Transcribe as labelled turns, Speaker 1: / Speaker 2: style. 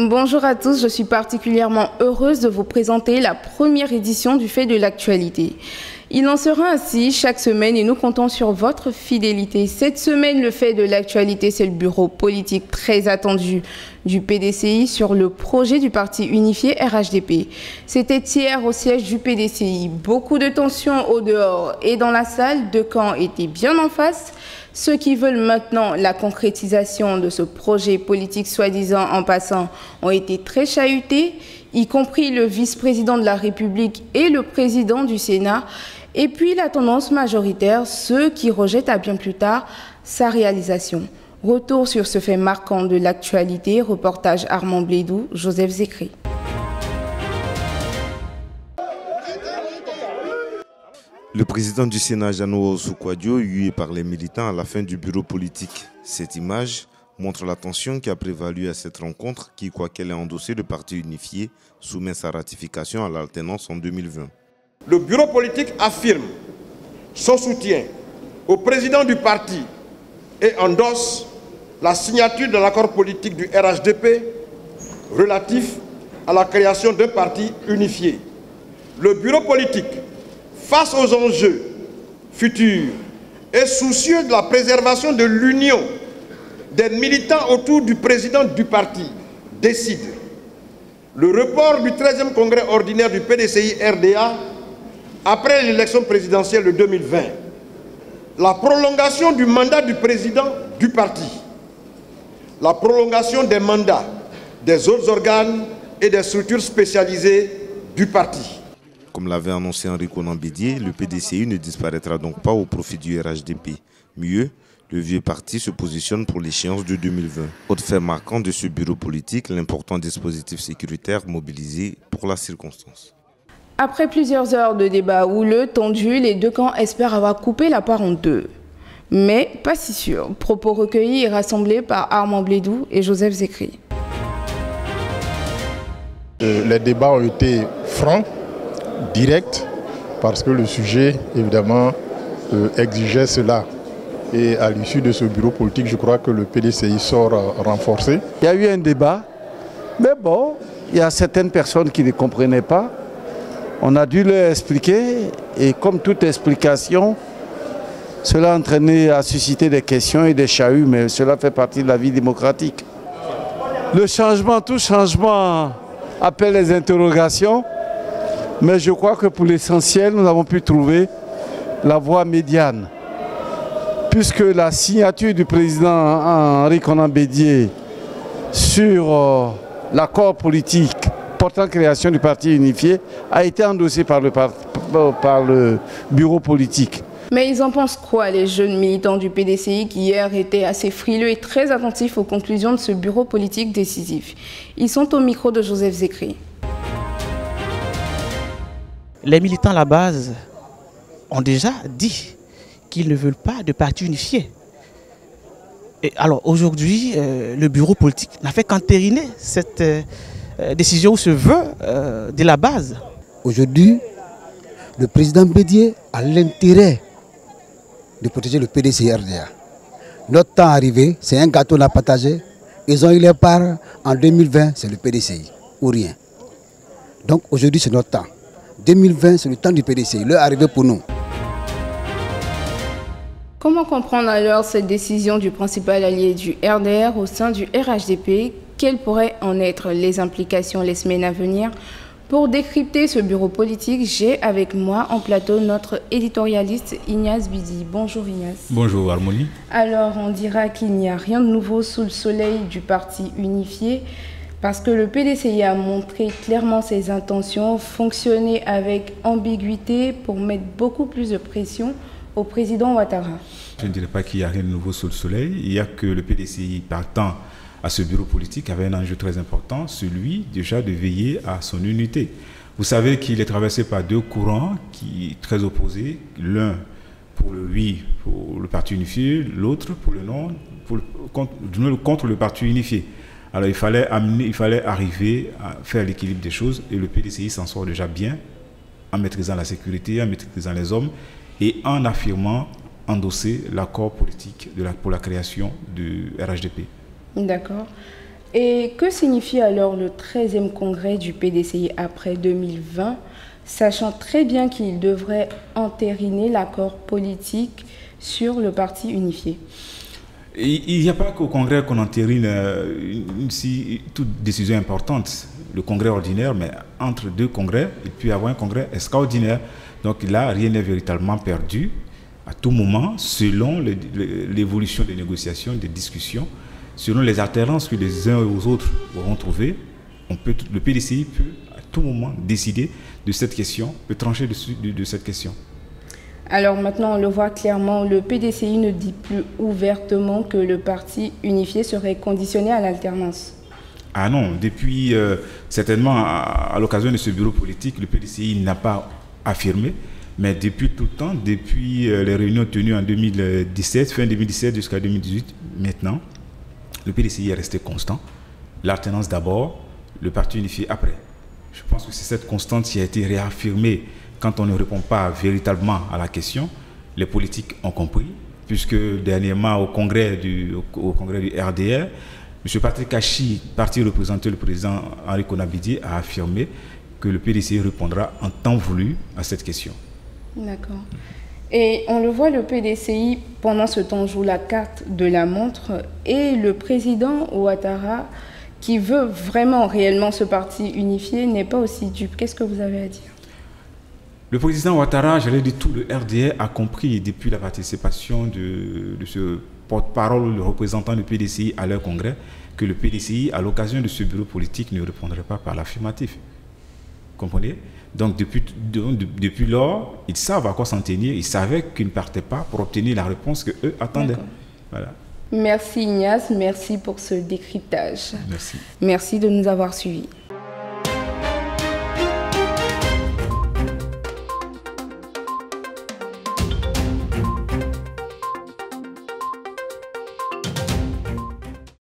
Speaker 1: Bonjour à tous, je suis particulièrement heureuse de vous présenter la première édition du Fait de l'actualité. Il en sera ainsi chaque semaine et nous comptons sur votre fidélité. Cette semaine, le Fait de l'actualité, c'est le bureau politique très attendu du PDCI sur le projet du parti unifié RHDP. C'était hier au siège du PDCI. Beaucoup de tensions au dehors et dans la salle, deux camps étaient bien en face. Ceux qui veulent maintenant la concrétisation de ce projet politique soi-disant en passant ont été très chahutés, y compris le vice-président de la République et le président du Sénat. Et puis la tendance majoritaire, ceux qui rejettent à bien plus tard sa réalisation. Retour sur ce fait marquant de l'actualité, reportage Armand Blédou, Joseph Zécry.
Speaker 2: Le président du Sénat, Jeannot Soukouadio, hué par les militants à la fin du bureau politique. Cette image montre la tension qui a prévalu à cette rencontre qui, quoiqu'elle ait endossé le parti unifié, soumet sa ratification à l'alternance en 2020.
Speaker 3: Le bureau politique affirme son soutien au président du parti et endosse la signature de l'accord politique du RHDP relatif à la création d'un parti unifié. Le bureau politique, face aux enjeux futurs et soucieux de la préservation de l'union des militants autour du président du parti, décide le report du 13e congrès ordinaire du PDCI-RDA après l'élection présidentielle de 2020, la prolongation du mandat du président du parti, la prolongation des mandats des autres organes et des structures spécialisées du parti.
Speaker 2: Comme l'avait annoncé Enrico Nambédié, le PDCI ne disparaîtra donc pas au profit du RHDP. Mieux, le vieux parti se positionne pour l'échéance de 2020. Autre fait marquant de ce bureau politique, l'important dispositif sécuritaire mobilisé pour la circonstance.
Speaker 1: Après plusieurs heures de débat houleux, tendu, les deux camps espèrent avoir coupé la part en deux. Mais pas si sûr. Propos recueillis et rassemblés par Armand Blédou et Joseph Zécry.
Speaker 4: Les débats ont été francs, directs, parce que le sujet, évidemment, exigeait cela. Et à l'issue de ce bureau politique, je crois que le PDCI sort renforcé.
Speaker 5: Il y a eu un débat, mais bon, il y a certaines personnes qui ne comprenaient pas. On a dû leur expliquer, et comme toute explication, cela a entraîné à susciter des questions et des chahuts, mais cela fait partie de la vie démocratique. Le changement, tout changement appelle les interrogations, mais je crois que pour l'essentiel, nous avons pu trouver la voie médiane. Puisque la signature du président Henri Konan Bédié sur l'accord politique portant création du parti unifié a été endossé par le bureau politique.
Speaker 1: Mais ils en pensent quoi, les jeunes militants du PDCI qui hier étaient assez frileux et très attentifs aux conclusions de ce bureau politique décisif? Ils sont au micro de Joseph Zécry.
Speaker 6: Les militants à la base ont déjà dit qu'ils ne veulent pas de parti unifié. Et alors aujourd'hui, le bureau politique n'a fait qu'entériner cette décision ou ce vœu de la base.
Speaker 7: Aujourd'hui, le président Bédié a l'intérêt de protéger le PDCI-RDA. Notre temps arrivé, c'est un gâteau à partager. Ils ont eu leur part en 2020, c'est le PDCI, ou rien. Donc aujourd'hui, c'est notre temps. 2020, c'est le temps du PDCI, l'heure arrivée pour nous.
Speaker 1: Comment comprendre alors cette décision du principal allié du RDR au sein du RHDP? Quelles pourraient en être les implications les semaines à venir? Pour décrypter ce bureau politique, j'ai avec moi en plateau notre éditorialiste Ignace Bidi. Bonjour Ignace.
Speaker 8: Bonjour Harmonie.
Speaker 1: Alors on dira qu'il n'y a rien de nouveau sous le soleil du parti unifié parce que le PDCI a montré clairement ses intentions, fonctionner avec ambiguïté pour mettre beaucoup plus de pression au président Ouattara.
Speaker 8: Je ne dirais pas qu'il n'y a rien de nouveau sous le soleil. Il y a que le PDCI partant à ce bureau politique avait un enjeu très important, celui déjà de veiller à son unité. Vous savez qu'il est traversé par deux courants qui très opposés, l'un pour le oui, pour le parti unifié, l'autre pour le non, contre le parti unifié. Alors il fallait arriver à faire l'équilibre des choses et le PDCI s'en sort déjà bien en maîtrisant la sécurité, en maîtrisant les hommes et en affirmant endosser l'accord politique pour la création du RHDP.
Speaker 1: D'accord. Et que signifie alors le 13e congrès du PDCI après 2020, sachant très bien qu'il devrait entériner l'accord politique sur le parti unifié?
Speaker 8: Il n'y a pas qu'au congrès qu'on entérine toute décision importante, le congrès ordinaire, mais entre deux congrès, il peut y avoir un congrès extraordinaire. Donc là, rien n'est véritablement perdu à tout moment, selon l'évolution des négociations, des discussions, selon les altérances que les uns et les autres auront trouvées. Le PDCI peut à tout moment décider de cette question, peut trancher de cette question.
Speaker 1: Alors maintenant, on le voit clairement, le PDCI ne dit plus ouvertement que le parti unifié serait conditionné à l'alternance.
Speaker 8: Ah non, depuis, certainement, à l'occasion de ce bureau politique, le PDCI n'a pas affirmé, mais depuis tout le temps, depuis les réunions tenues en 2017, fin 2017 jusqu'à 2018, maintenant, le PDCI est resté constant. L'alternance d'abord, le parti unifié après. Je pense que c'est cette constante qui a été réaffirmée. Quand on ne répond pas véritablement à la question, les politiques ont compris, puisque dernièrement au congrès du RDR, M. Patrick Kachi, parti représenté le président Henri Konan-Bédié, a affirmé que le PDCI répondra en temps voulu à cette question. D'accord.
Speaker 1: Et on le voit, le PDCI, pendant ce temps, joue la carte de la montre, et le président Ouattara, qui veut vraiment, réellement ce parti unifié, n'est pas aussi dupe. Qu'est-ce que vous avez à dire?
Speaker 8: Le président Ouattara, j'allais dire tout le RDR, a compris depuis la participation de ce porte-parole, le représentant du PDCI à leur congrès, que le PDCI, à l'occasion de ce bureau politique, ne répondrait pas par l'affirmatif. Vous comprenez? Donc depuis lors, ils savent à quoi s'en tenir, ils savaient qu'ils ne partaient pas pour obtenir la réponse qu'eux attendaient. Voilà.
Speaker 1: Merci Ignace, merci pour ce décryptage.
Speaker 8: Merci.
Speaker 1: Merci de nous avoir suivis.